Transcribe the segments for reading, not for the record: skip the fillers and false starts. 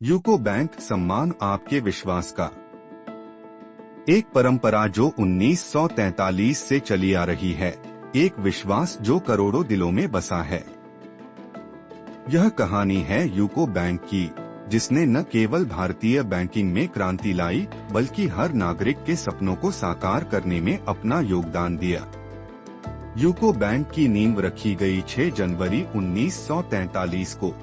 UCO bank सम्मान आपके विश्वास का एक परंपरा जो 1943 से चली आ रही है, एक विश्वास जो करोड़ों दिलों में बसा है। यह कहानी है यूको बैंक की, जिसने न केवल भारतीय बैंकिंग में क्रांति लाई, बल्कि हर नागरिक के सपनों को साकार करने में अपना योगदान दिया। यूको बैंक की नींव रखी गई 6 जनवरी 1943 को।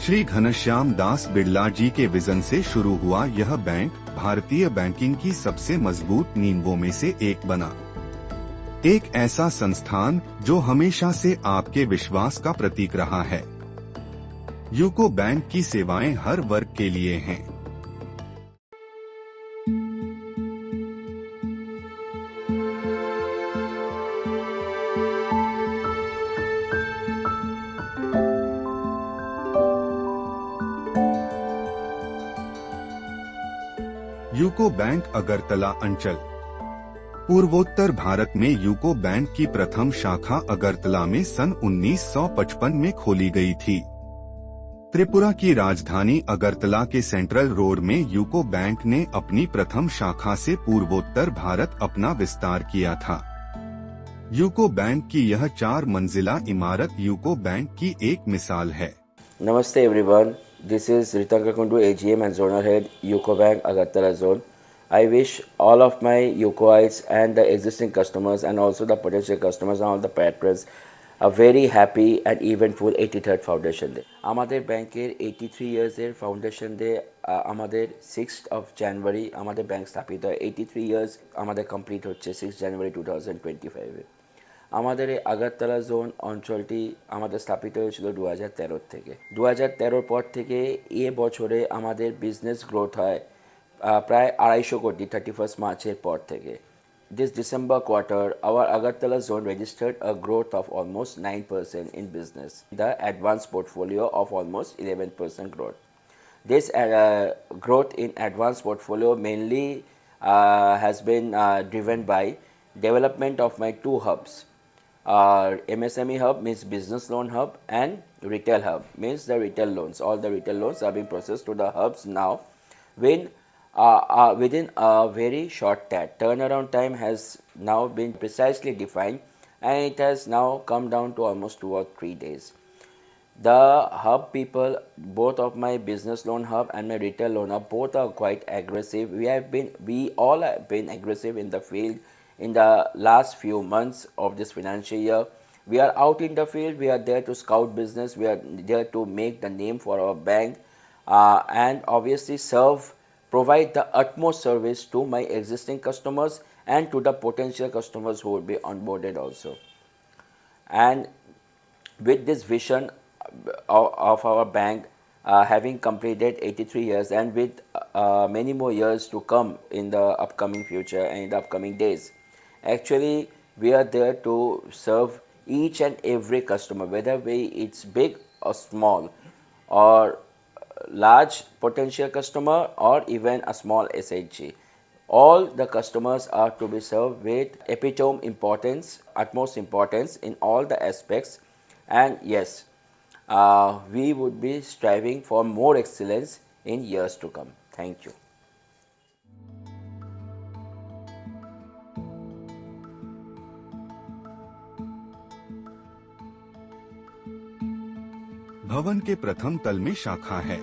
श्री घनश्याम दास बिड़ला जी के विजन से शुरू हुआ यह बैंक भारतीय बैंकिंग की सबसे मजबूत नींवों में से एक बना। एक ऐसा संस्थान जो हमेशा से आपके विश्वास का प्रतीक रहा है। यूको बैंक की सेवाएं हर वर्ग के लिए हैं। यूको बैंक अगरतला अंचल। पूर्वोत्तर भारत में यूको बैंक की प्रथम शाखा अगरतला में सन 1955 में खोली गई थी। त्रिपुरा की राजधानी अगरतला के सेंट्रल रोड में यूको बैंक ने अपनी प्रथम शाखा से पूर्वोत्तर भारत अपना विस्तार किया था। यूको बैंक की यह 4 मंजिला इमारत यूको बैंक की एक मिसाल है। Namaste everyone, this is Ritanka Kundu, AGM and Zonal Head, UCO Bank, Agartala Zone. I wish all of my UCOites and the existing customers and also the potential customers and all the patrons a very happy and eventful 83rd Foundation Day. আমাদের ব্যাংকের 83 ইয়ার্সের foundation day আমাদের 6th of January আমাদের bank স্থাপিত হয়। 83 years আমাদের complete হচ্ছে 6 জানুয়ারি 2025-এ। আমাদের এই আগরতলা জোন অঞ্চলটি আমাদের স্থাপিত হয়েছিল 2013 থেকে। 2013 পর থেকে এ বছরে আমাদের বিজনেস গ্রোথ হয় প্রায় 250 কোটি 31st মার্চের পর থেকে। This December quarter, our Agartala zone registered a growth of almost 9% in business, the advanced portfolio of almost 11% growth. This growth in advanced portfolio mainly has been driven by development of my 2 hubs. MSME hub means business loan hub, and retail hub means the retail loans. All the retail loans are being processed to the hubs now. Within a very short turnaround time has now been precisely defined, and it has now come down to almost 2 or 3 days. The hub people, both of my business loan hub and my retail loan hub, both are quite aggressive. We all have been aggressive in the field in the last few months of this financial year. We are out in the field, we are there to scout business, we are there to make the name for our bank and obviously provide the utmost service to my existing customers and to the potential customers who will be onboarded also. And with this vision of our bank having completed 83 years and with many more years to come in the upcoming future and in the upcoming days, actually we are there to serve each and every customer, whether it's big or small or large potential customer or even a small SHG. All the customers are to be served with epitome importance, utmost importance in all the aspects, and yes, we would be striving for more excellence in years to come. Thank you. भवन के प्रथम तल में शाखा है।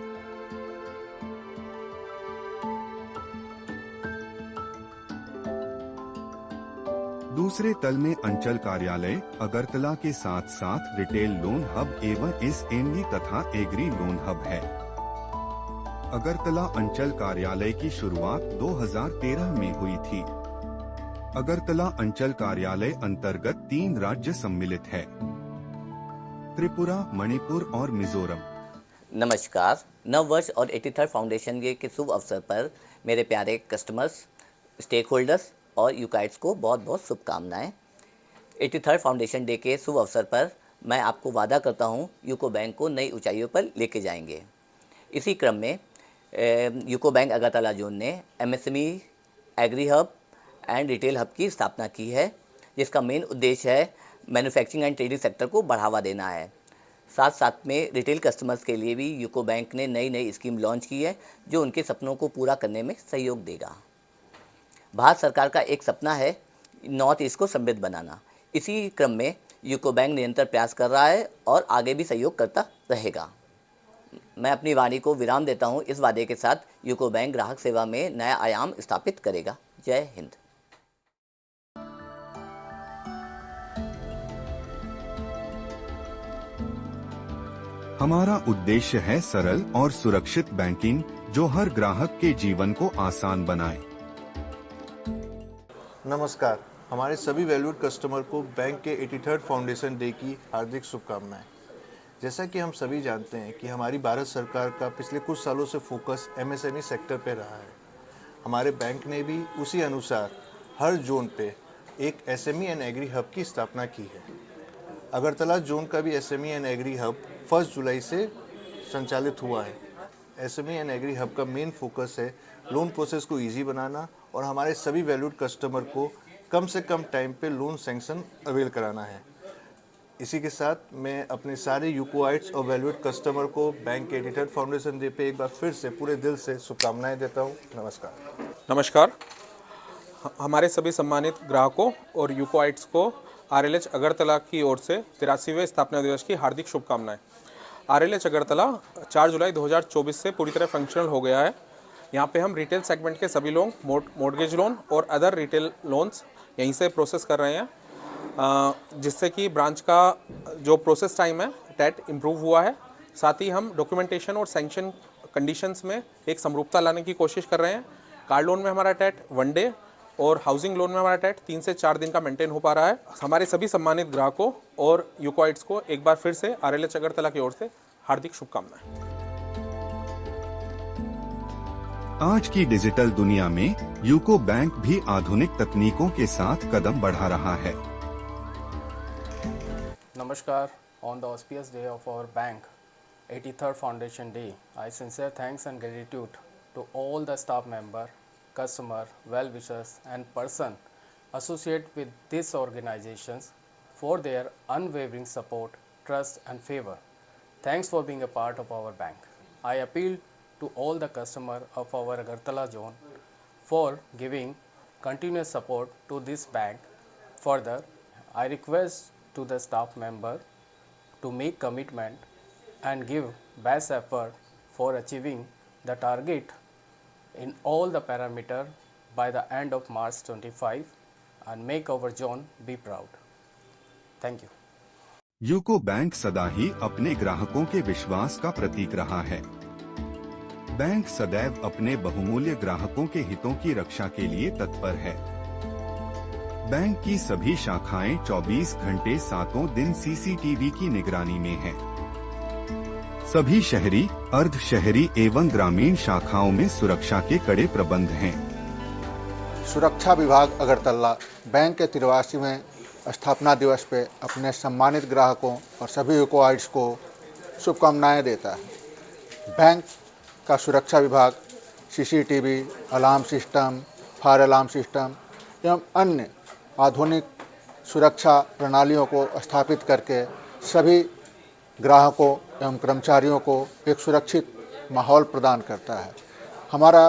दूसरे तल में अंचल कार्यालय अगरतला के साथ साथ रिटेल लोन हब एवं SME तथा एग्री लोन हब है। अगरतला अंचल कार्यालय की शुरुआत 2013 में हुई थी। अगरतला अंचल कार्यालय अंतर्गत 3 राज्य सम्मिलित है, त्रिपुरा, मणिपुर और मिजोरम। नमस्कार। नव वर्ष और 83rd फाउंडेशन डे के शुभ अवसर पर मेरे प्यारे कस्टमर्स, स्टेक होल्डर्स और यूकाइट्स को बहुत बहुत शुभकामनाएं। 83rd फाउंडेशन डे के शुभ अवसर पर मैं आपको वादा करता हूं, यूको बैंक को नई ऊंचाइयों पर लेके जाएंगे। इसी क्रम में यूको बैंक अगरतला जोन ने MSME, agri hub and retail hub की स्थापना की है, जिसका मेन उद्देश्य है मैन्युफैक्चरिंग एंड ट्रेडिंग सेक्टर को बढ़ावा देना है। साथ साथ में रिटेल कस्टमर्स के लिए भी यूको बैंक ने नई नई स्कीम लॉन्च की है जो उनके सपनों को पूरा करने में सहयोग देगा। भारत सरकार का एक सपना है नॉर्थ ईस्ट को समृद्ध बनाना। इसी क्रम में यूको बैंक निरंतर प्रयास कर रहा है और आगे भी सहयोग करता रहेगा। मैं अपनी वाणी को विराम देता हूं इस वादे के साथ यूको बैंक ग्राहक सेवा में नया आयाम स्थापित करेगा। जय हिंद। हमारा उद्देश्य है सरल और सुरक्षित बैंकिंग जो हर ग्राहक के जीवन को आसान बनाए। नमस्कार, हमारे सभी वैल्यूड कस्टमर को बैंक के 83rd फाउंडेशन डे की हार्दिक शुभकामनाएं। जैसा कि हम सभी जानते हैं कि हमारी भारत सरकार का पिछले कुछ सालों से फोकस एमएसएमई सेक्टर पे रहा है। हमारे बैंक ने भी उसी अनुसार हर जोन पे एक एसएमई एंड एग्री हब की स्थापना की है। अगरतला जोन का भी एसएमई एंड एग्री हब 1 जुलाई से संचालित हुआ है। एसएमई एंड एग्री हब का मेन फोकस है लोन प्रोसेस को इजी बनाना और हमारे सभी वैल्यूड कस्टमर को कम से कम टाइम पे लोन सैंक्शन अवेल कराना है। इसी के साथ मैं अपने सारे यूकोआइट्स और वैल्यूड कस्टमर को बैंक के 83rd फाउंडेशन डे पे एक बार फिर से पूरे दिल से शुभकामनाएं देता हूं। नमस्कार। हमारे सभी सम्मानित ग्राहकों और यूकोआइट्स को आरएलएच अगरतला की ओर से 83वें स्थापना दिवस की हार्दिक शुभकामनाएं। आरएलएच अगरतला 4 जुलाई 2024 से पूरी तरह फंक्शनल हो गया है। यहाँ पे हम रिटेल सेगमेंट के सभी लोन, मॉर्गेज लोन और अदर रिटेल लोन्स यहीं से प्रोसेस कर रहे हैं, जिससे कि ब्रांच का जो प्रोसेस टाइम है टैट इम्प्रूव हुआ है। साथ ही हम डॉक्यूमेंटेशन और सैंक्शन कंडीशंस में एक समरूपता लाने की कोशिश कर रहे हैं। कार लोन में हमारा टैट 1 डे और हाउसिंग लोन में हमारा टैट 3 से 4 दिन का मेंटेन हो पा रहा है। हमारे सभी सम्मानित ग्राहकों और यूकोआइट्स को एक बार फिर से आरएलएच अगरतला की ओर से हार्दिक शुभकामनाएं। आज की डिजिटल दुनिया में यूको बैंक भी आधुनिक तकनीकों के साथ कदम बढ़ा रहा है। Namaskar. On the auspicious day of our bank 83rd Foundation Day, I sincere thanks and gratitude to all the staff member, customer, well-wishers and person associated with these organizations for their unwavering support, trust and favor. Thanks for being a part of our bank. I appeal to all the customer of our Agartala zone for giving continuous support to this bank. Further, I request to the staff member to make commitment and give best effort for achieving the target in all the parameter by the end of March 25 and make our zone be proud. Thank you. UCO bank सदा ही अपने ग्राहकों के विश्वास का प्रतीक रहा है। Bank सदैव अपने बहुमूल्य ग्राहकों के हितों की रक्षा के लिए तत्पर है। बैंक की सभी शाखाएं 24 घंटे 7 दिन सीसीटीवी की निगरानी में है। सभी शहरी, अर्ध शहरी एवं ग्रामीण शाखाओं में सुरक्षा के कड़े प्रबंध हैं। सुरक्षा विभाग अगरतला बैंक के 83वें स्थापना दिवस पे अपने सम्मानित ग्राहकों और सभी यूकोआइट्स को शुभकामनाएं देता है। बैंक का सुरक्षा विभाग CCTV, alarm system, fire alarm system एवं अन्य आधुनिक सुरक्षा प्रणालियों को स्थापित करके सभी ग्राहकों एवं कर्मचारियों को एक सुरक्षित माहौल प्रदान करता है। हमारा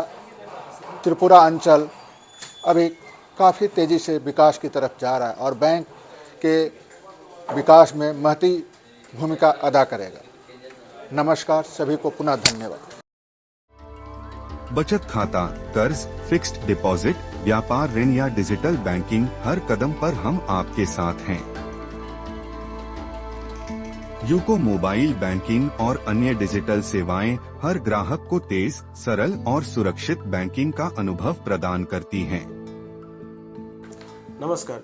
त्रिपुरा अंचल अभी काफ़ी तेज़ी से विकास की तरफ जा रहा है और बैंक के विकास में महती भूमिका अदा करेगा। नमस्कार, सभी को पुनः धन्यवाद। बचत खाता, कर्ज, फिक्स्ड डिपॉजिट, व्यापार ऋण या डिजिटल बैंकिंग, हर कदम पर हम आपके साथ हैं। यूको मोबाइल बैंकिंग और अन्य डिजिटल सेवाएं हर ग्राहक को तेज, सरल और सुरक्षित बैंकिंग का अनुभव प्रदान करती हैं। नमस्कार।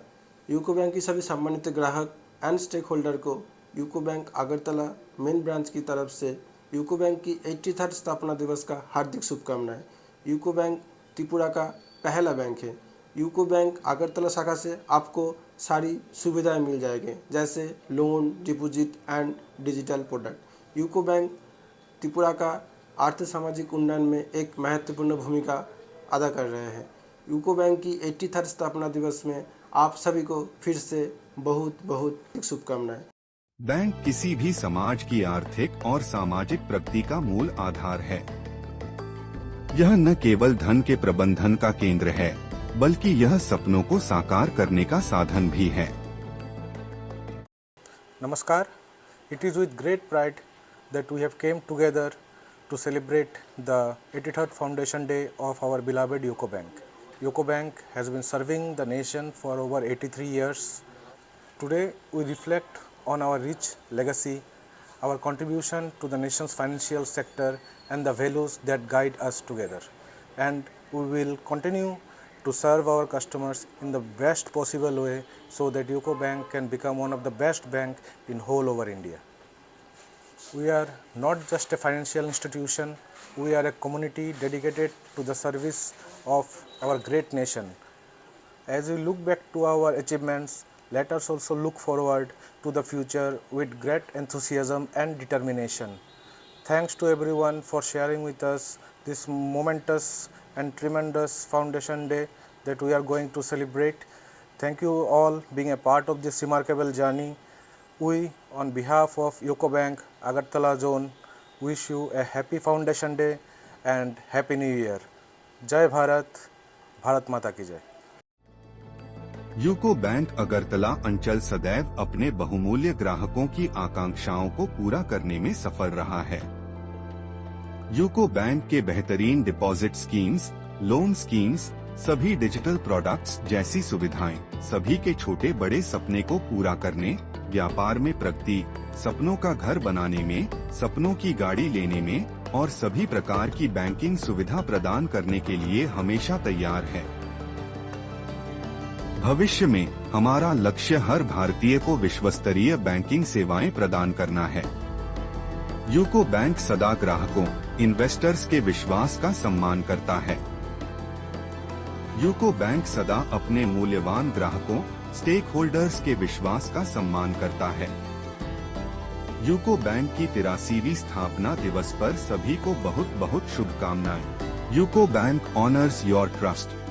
यूको बैंक की सभी सम्मानित ग्राहक एंड स्टेक होल्डर को UCO bank Agartala main branch की तरफ से यूको बैंक की 83rd स्थापना दिवस का हार्दिक शुभकामनाएं। यूको बैंक त्रिपुरा का पहला बैंक है। यूको बैंक अगरतला शाखा से आपको सारी सुविधाएं मिल जाएंगे, जैसे loan, deposit and digital product. UCO bank Tripura का आर्थिक सामाजिक उन्नयन में एक महत्वपूर्ण भूमिका अदा कर रहे हैं। यूको बैंक की 83rd स्थापना दिवस में आप सभी को फिर से बहुत बहुत शुभकामनाएं। बैंक किसी भी समाज की आर्थिक और सामाजिक प्रगति का मूल आधार है। यह न केवल धन के प्रबंधन का केंद्र है, बल्कि यह सपनों को साकार करने का साधन भी है। Namaskar. It is with great pride that we have came together to celebrate the 83rd Foundation Day of our beloved UCO Bank. UCO Bank has been serving the nation for over 83 years. Today we reflect on our rich legacy, our contribution to the nation's financial sector and the values that guide us together. And we will continue to serve our customers in the best possible way so that UCO Bank can become one of the best bank in whole over India. We are not just a financial institution, we are a community dedicated to the service of our great nation. As we look back to our achievements, let us also look forward to the future with great enthusiasm and determination. Thanks to everyone for sharing with us this momentous and tremendous Foundation Day that we are going to celebrate. Thank you all being a part of this remarkable journey. We, on behalf of UCO Bank, Agartala Zone, wish you a happy Foundation Day and Happy New Year. Jai Bharat, Bharat Mata ki Jai. UCO bank Agartala अंचल सदैव अपने बहुमूल्य ग्राहकों की आकांक्षाओं को पूरा करने में सफल रहा है। यूको बैंक के बेहतरीन डिपॉजिट स्कीम्स, लोन स्कीम्स, सभी डिजिटल प्रोडक्ट्स जैसी सुविधाएं सभी के छोटे बड़े सपने को पूरा करने, व्यापार में प्रगति, सपनों का घर बनाने में, सपनों की गाड़ी लेने में और सभी प्रकार की बैंकिंग सुविधा प्रदान करने के लिए हमेशा तैयार है। भविष्य में हमारा लक्ष्य हर भारतीय को विश्वस्तरीय बैंकिंग सेवाएं प्रदान करना है। यूको बैंक सदा ग्राहकों, इन्वेस्टर्स के विश्वास का सम्मान करता है। यूको बैंक सदा अपने मूल्यवान ग्राहकों, स्टेक होल्डर्स के विश्वास का सम्मान करता है। यूको बैंक की 83वीं स्थापना दिवस पर सभी को बहुत बहुत शुभकामनाएं। UCO bank honours your trust.